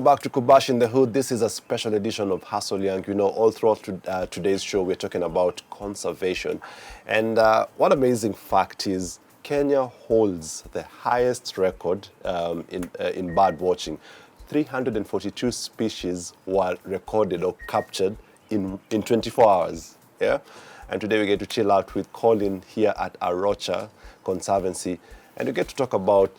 Welcome back to Kubash in the Hood. This is a special edition of Hustle Young. You know, all throughout today's show, we're talking about conservation. And one amazing fact is Kenya holds the highest record in bird watching. 342 species were recorded or captured in 24 hours. Yeah? And today we get to chill out with Collin here at Arocha Conservancy. And we get to talk about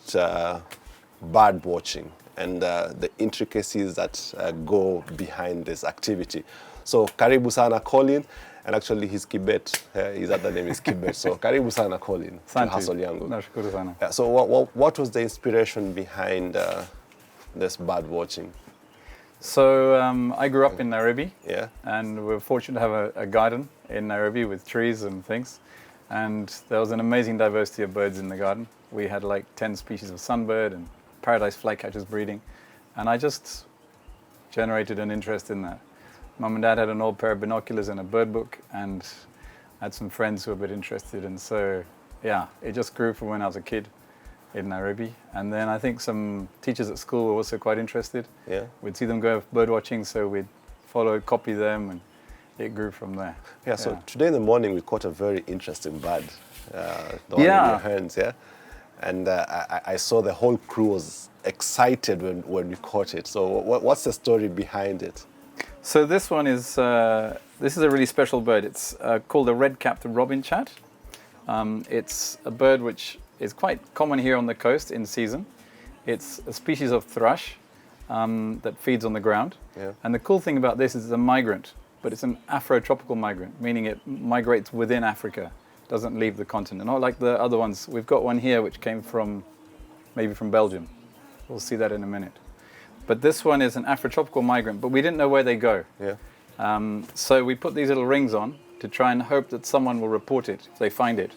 bird watching and the intricacies that go behind this activity. So, karibu sana Collin, and actually his Kibet, his other name is Kibet. So, karibu sana Collin to Hustle Yangu. Nashukuru sana. Yeah, so, what was the inspiration behind this bird watching? So, I grew up in Nairobi, Yeah. and we were fortunate to have a garden in Nairobi with trees and things. And there was an amazing diversity of birds in the garden. We had like 10 species of sunbird and paradise flycatchers breeding, and I just generated an interest in that. Mum and Dad had an old pair of binoculars and a bird book, and I had some friends who were a bit interested, and so yeah, it just grew from when I was a kid in Nairobi. And then I think some teachers at school were also quite interested. Yeah. We'd see them go bird watching, so we'd follow, copy them, and it grew from there. Yeah, so today in the morning we caught a very interesting bird, the one in your hands, yeah? And I saw the whole crew was excited when we caught it. So what's the story behind it? So this one is, this is a really special bird. It's called a red-capped robin chat. It's a bird which is quite common here on the coast in season. It's a species of thrush that feeds on the ground. Yeah. And the cool thing about this is it's a migrant, but it's an Afrotropical migrant, meaning it migrates within Africa. Doesn't leave the continent, not like the other ones. We've got one here which came from, maybe from Belgium. We'll see that in a minute. But this one is an Afrotropical migrant, but we didn't know where they go. Yeah. So we put these little rings on to try and hope that someone will report it if they find it.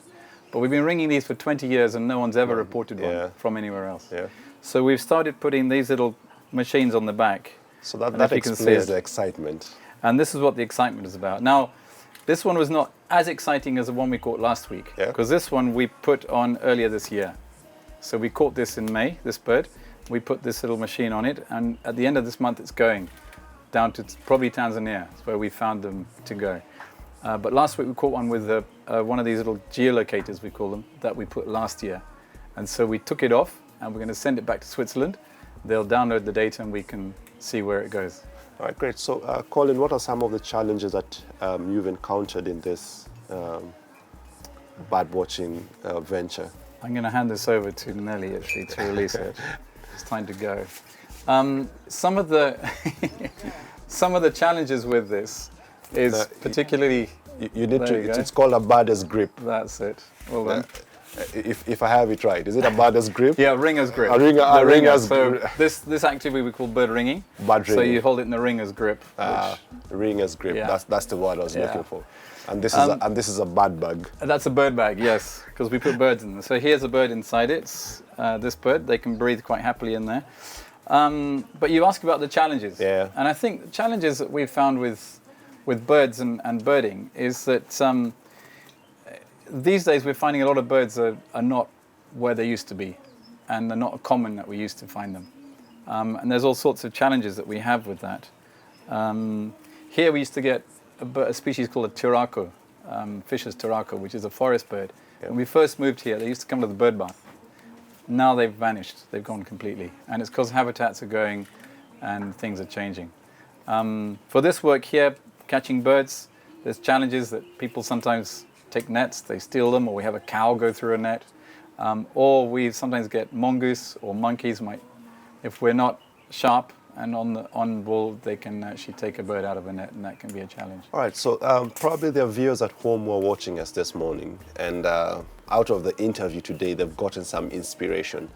But we've been ringing these for 20 years and no one's ever reported one from anywhere else. Yeah. So we've started putting these little machines on the back. So that explains the excitement. And this is what the excitement is about. Now, this one was not as exciting as the one we caught last week, because this one we put on earlier this year. So we caught this in May, this bird. We put this little machine on it, and at the end of this month it's going down to probably Tanzania. That's where we found them to go. But last week we caught one with one of these little geolocators, we call them, that we put last year. And so we took it off, and we're going to send it back to Switzerland. They'll download the data and we can see where it goes. All right, great. So, Collin, what are some of the challenges that you've encountered in this bird watching venture? I'm going to hand this over to Nelly actually to release it. It's time to go. Some of the challenges with this is particularly. You need to. It's called a bird's grip. That's it. Well done. If I have it right, is it a bird's grip? Yeah, ringer's grip. A ringer's grip. So this activity we call bird ringing. Bird ringing. So you hold it in the ringer's grip. Ringer's grip. Yeah. That's the word I was looking for. And this is a bird bag. That's a bird bag, yes, because we put birds in there. So here's a bird inside it. This bird, they can breathe quite happily in there. But you ask about the challenges. Yeah. And I think the challenges that we've found with birds and birding is that these days we're finding a lot of birds are not where they used to be, and they're not common that we used to find them. And there's all sorts of challenges that we have with that. Here we used to get a species called a turako, Fisher's turako, which is a forest bird. Yeah. When we first moved here, they used to come to the bird bath. Now they've vanished, they've gone completely. And it's because habitats are going and things are changing. For this work here, catching birds, there's challenges that people sometimes take nets, they steal them, or we have a cow go through a net. Or we sometimes get mongoose or monkeys if we're not sharp and on ball, they can actually take a bird out of a net, and that can be a challenge. All right, so probably there are viewers at home who are watching us this morning, and out of the interview today, they've gotten some inspiration.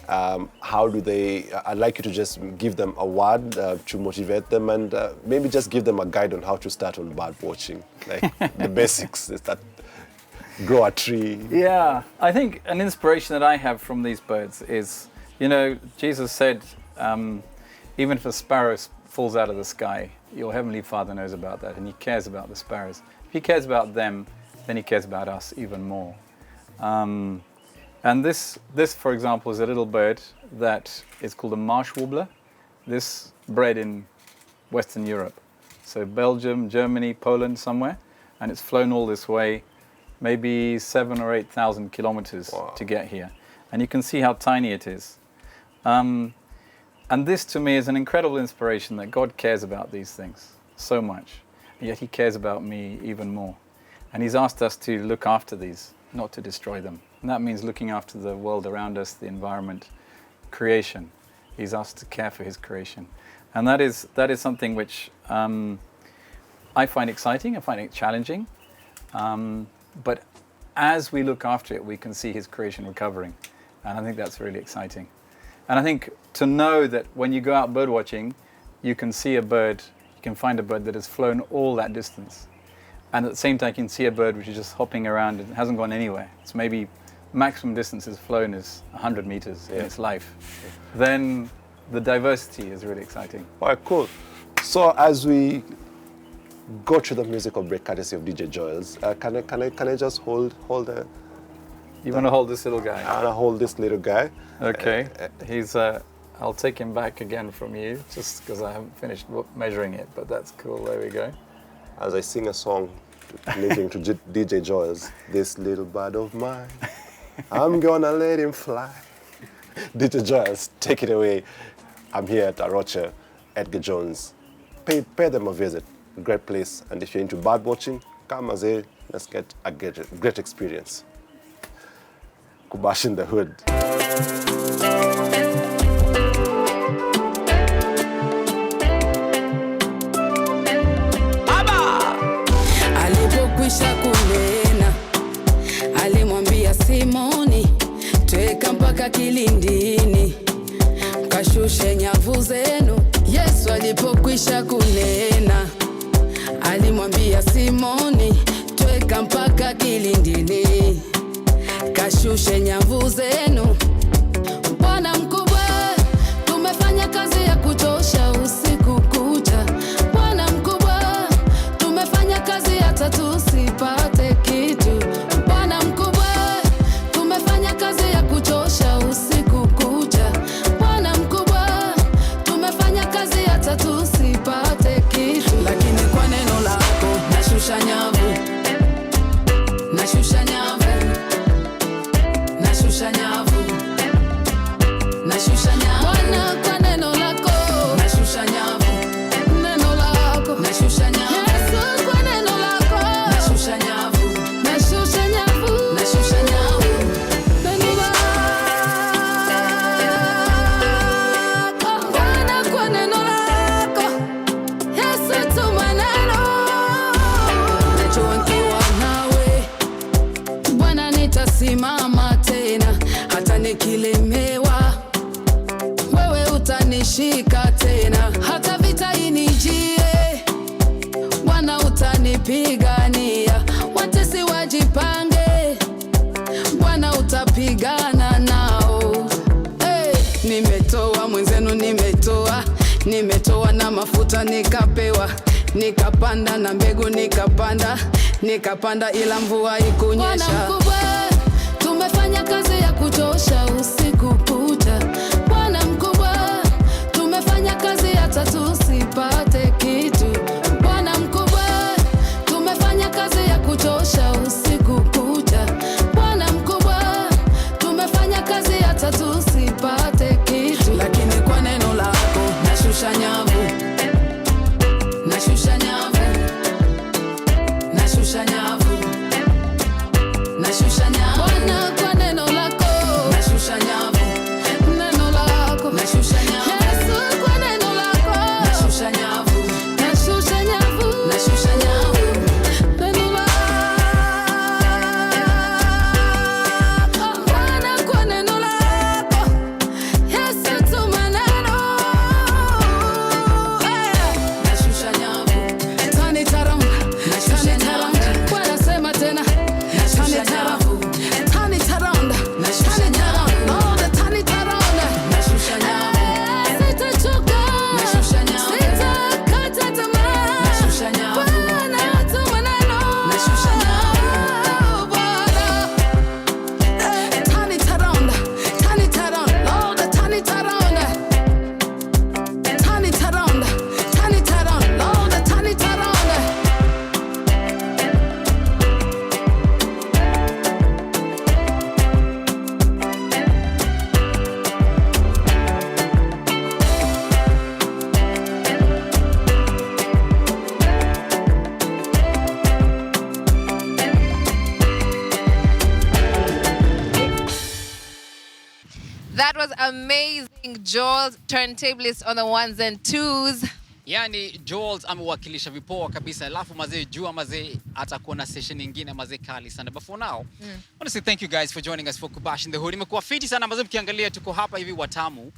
How do they, I'd like you to just give them a word to motivate them, and maybe just give them a guide on how to start on bird watching, like the basics, is that grow a tree. Yeah, I think an inspiration that I have from these birds is, Jesus said, even if a sparrow falls out of the sky, your Heavenly Father knows about that, and He cares about the sparrows. If He cares about them, then He cares about us even more. And this, for example, is a little bird that is called a marsh warbler. this bred in Western Europe. So Belgium, Germany, Poland, somewhere. And it's flown all this way, maybe 7,000 or 8,000 kilometers to get here. And you can see how tiny it is. And this to me is an incredible inspiration that God cares about these things so much. And yet he cares about me even more. And he's asked us to look after these, not to destroy them. And that means looking after the world around us, the environment, creation. He's asked to care for his creation. And that is something which I find exciting, I find it challenging. But as we look after it, we can see his creation recovering. And I think that's really exciting. And I think to know that when you go out bird watching, you can see a bird, you can find a bird that has flown all that distance. And at the same time, you can see a bird which is just hopping around and hasn't gone anywhere. It's maybe maximum distance it's flown is 100 meters in its life. Then the diversity is really exciting. All right, cool. So as we go through the musical break, courtesy of DJ Joels, can I just hold the... You want to hold this little guy? I want to hold this little guy. Okay. He's... I'll take him back again from you, just because I haven't finished measuring it, but that's cool. There we go. As I sing a song linking to DJ Joels, this little bird of mine, I'm gonna let him fly. DJ Joels, take it away. I'm here at Arocha, Edgar Jones. Pay them a visit, great place. And if you're into bird watching, come as a, let's get a great experience. Kubash in the hood. Alipokwisha kunena, alimwambia Simoni, tweka mpaka kilindini, kashushe nyavu zenu. Yesu alipokwisha kunena, alimwambia Simoni, tweka mpaka kilindini, kashushe nyavu zenu. Bwana mkubwa, tumefanya kazi ya kuchosha usiku kucha. Bwana mkubwa, tumefanya kazi hata tusipate kitu. Bwana mkubwa, tumefanya kazi ya kuchosha usiku kucha. Bwana mkubwa, tumefanya kazi hata tusipate kitu. Lakini kwa neno lako nashusha nyavu, nashusha nyavu, nashusha nyavu, nashusha nyavu. Bwana kwa neno lako nashusha nyavu, neno lako nashusha nyavu. Yesu kwa neno lako nashusha nyavu, nashusha nyavu, nashusha nyavu. Neno lako Bwana kwa neno lako Yesu tuma neno. Najua nikiwa nawe Bwana nitasimama tena, hata nikilemewa wewe utanishika tena. Hata vita inijie Bwana utanipigania. Watesi wajipange, Bwana utapigana nao. Hey, nimetoa mwenzenu, nimetoa na mafuta nikapewa, nikapanda na mbegu nikapanda ila mvua ikunyesha. Bwana mkubwa, tumefanya kazi ya kuchosha usiku kucha. Bwana mkubwa, tumefanya kazi hata tusipate kitu. Bwana mkubwa, tumefanya kazi ya kuchosha usiku kucha. Bwana mkubwa, tumefanya kazi hata tusipate kitu. Lakini kwa neno lako nashusha nyavu, nashusha nyavu, nashusha nyavu, nashusha nyavu. Bwana kwa neno lako nashusha nyavu, amazing Joels Turntabalist on the ones and twos. Yani Joels amewakilisha vipoa kabisa. Alafu mazee jua mazee atakuwa na session nyingine mazee kali sana. But for now, I want to say thank you guys for joining us for Kubash in the Hood. Imekuwa fiti sana mazee, mkiangalia tuko hapa hivi Watamu.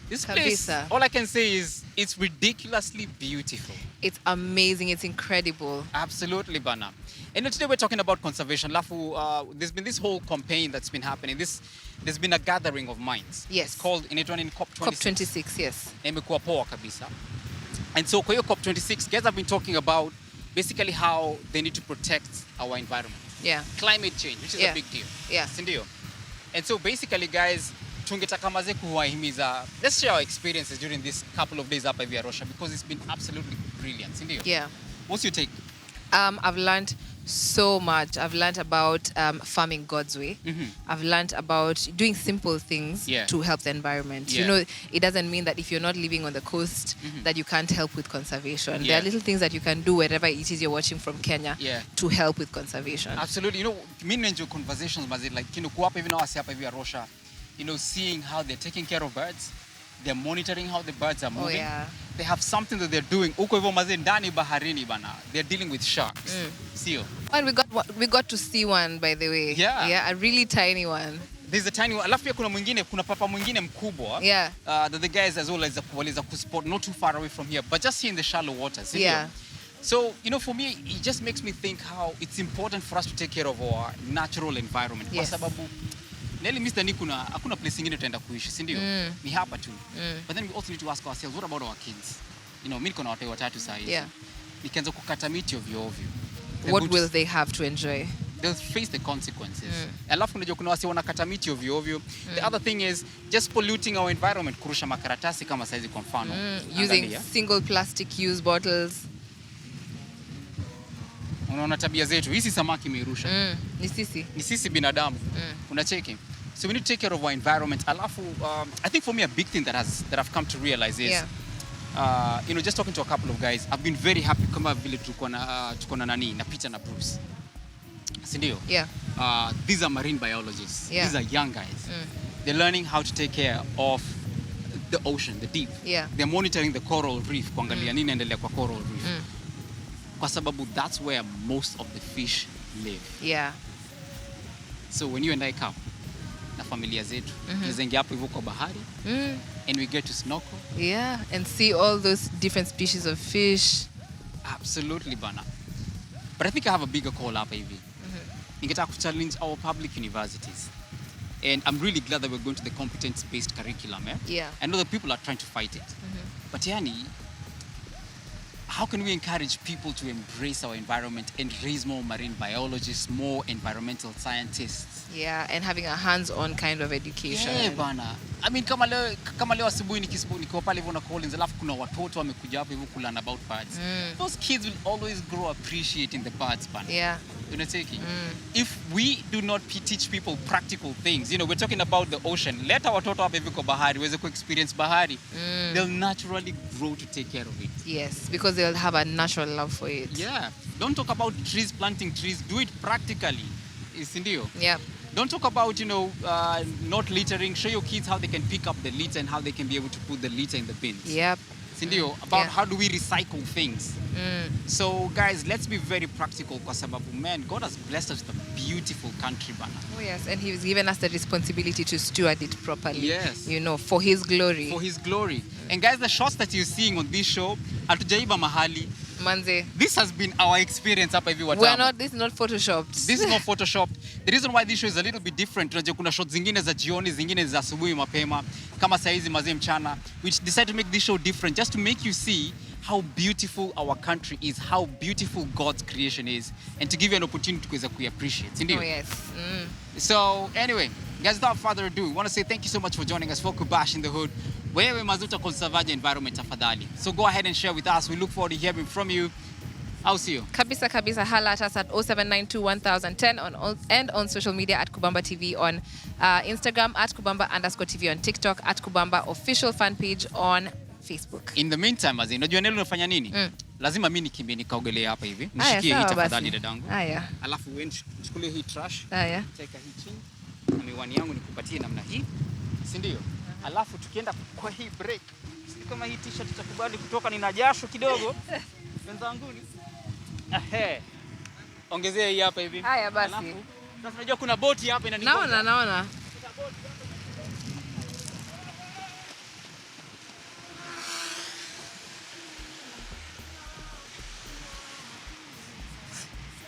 This place, all I can say is it's ridiculously beautiful. It's amazing. It's incredible. Absolutely, Bana. And today we're talking about conservation. Lafu, there's been this whole campaign that's been happening. There's been a gathering of minds. Yes. It's called in COP26. COP26, yes. Imekuwa poa kabisa. And so kwa hiyo COP26, guys have been talking about basically how they need to protect our environment. Yeah. Climate change, which is a big deal. Yeah. Sindio? And so basically, guys, tungetaka maze kuwahimiza, let's share our experiences during this couple of days up at Arocha because it's been absolutely brilliant. Sindio? Yeah. What's your take? I've learned so much. I've learned about farming God's way. I've learned about doing simple things to help the environment. You know, it doesn't mean that if you're not living on the coast that you can't help with conservation. There are little things that you can do wherever it is you're watching from Kenya to help with conservation. Absolutely. You know, me and your conversations, like, you know, kuwapa hivi na wasi hapa hivi Arocha, you know, seeing how they're taking care of birds. They're monitoring how the birds are moving. Oh, yeah. They have something that they're doing. Uko hivyo mazee ndani baharini bana. They're dealing with sharks. Sio? And we got to see one, by the way. Yeah. A really tiny one. There's a tiny one. Alafu pia kuna papa mwingine mkubwa. Yeah. That the guys as well as waliza kuspot not too far away from here, but just here in the shallow waters. Sio? Yeah. So, you know, for me, it just makes me think how it's important for us to take care of our natural environment. Yes. Kwa sababu Nelly Mr. Nikuna, hakuna place ingine tutaenda kuishi, si ndio? Ni hapa tu. But then we also need to ask ourselves, what about our kids? You know, mimi niko na watoto watatu sasa hivi. Yeah. Nikianza kukata miti ovyo ovyo. What will they have to enjoy? They'll face the consequences. Alafu unajua kuna wasi wanakata miti ovyo ovyo. The other thing is just polluting our environment, kurusha makaratasi kama saizi kwa mfano. Using single plastic use bottles. Unaona tabia zetu. Hii si samaki imerusha. Ni sisi binadamu. Unacheki? So we need to take care of our environment. Alafu, I think for me a big thing that I've come to realize is, you know, just talking to a couple of guys, I've been very happy kama vile tuko na nani na Peter na Bruce. Sindio? Yeah. These are marine biologists. Yeah. These are young guys. They're learning how to take care of the ocean, the deep. Yeah. They're monitoring the coral reef, kuangalia nini inaendelea kwa coral reef. Kwa sababu that's where most of the fish live. Yeah. So when you and I come na familia zetu, tunaingia hapo hivyo kwa bahari, and we get to snorkel. Yeah, and see all those different species of fish. Absolutely, bana. But I think I have a bigger call hapa hivi. Ningetaka to challenge our public universities. And I'm really glad that we're going to the competence-based curriculum. Yeah. I know that people are trying to fight it. But yani, how can we encourage people to embrace our environment and raise more marine biologists, more environmental scientists? Yeah, and having a hands-on kind of education. Yeah, bana. I mean, kama leo asubuhi nikiwa pale hivyo na Collins, alafu kuna watoto wamekuja hapo hivyo kulearn about birds. Those kids will always grow appreciating the birds, bana. Yeah. You know, if we do not teach people practical things, you know, we're talking about the ocean. Let our watoto hapo hivyo kwa bahari, waweze ku-experience bahari. They'll naturally grow to take care of it. Yes, because they'll have a natural love for it. Yeah. Don't talk about trees, planting trees. Do it practically. Sindio? Yeah. Don't talk about, you know, not littering. Show your kids how they can pick up the litter and how they can be able to put the litter in the bins. Yep. Sindio? About how do we recycle things. So, guys, let's be very practical kwa sababu, man, God has blessed us with a beautiful country, bana. Oh, yes, and He's given us the responsibility to steward it properly. Yes. You know, for His glory. For His glory. And, guys, the shots that you're seeing on this show, hatujaiba mahali. Manze. This has been our experience hapa hivi Watamu. This is not photoshopped. This is not photoshopped. The reason why this show is a little bit different, tunajua kuna shots zingine za jioni, zingine za asubuhi mapema, kama saizi mazee mchana, which decided to make this show different just to make you see how beautiful our country is, how beautiful God's creation is, and to give you an opportunity to appreciate. Oh, yes. So, anyway, guys, without further ado, we want to say thank you so much for joining us for Kubash in the Hood. Wewe mazuta conserve environment tafadhali. So go ahead and share with us. We look forward to hearing from you. I'll see you. Kabisa, hala at us at 07921010 and on social media at Kubamba TV on Instagram, at Kubamba_TV on TikTok, at Kubamba official fan page on Facebook. In the meantime, mazi, unajua nelo unafanya nini? Lazima mimi nikimbie nikaogelea hapa hivi. Nishikie hii tafadhali dadangu. Haya. Alafu wewe chukulie hii trash. Haya. Teka hii chini. Na miwani yangu nikupatie namna hii. Si ndio? Alafu tukienda kwa hii break. Sisi kama hii t-shirt itakubali kutoka nina jasho kidogo. Wenzanguni. Ongezea hii hapa hivi. Haya basi. Alafu sasa unajua kuna boti hapa inaning'oa. Naona.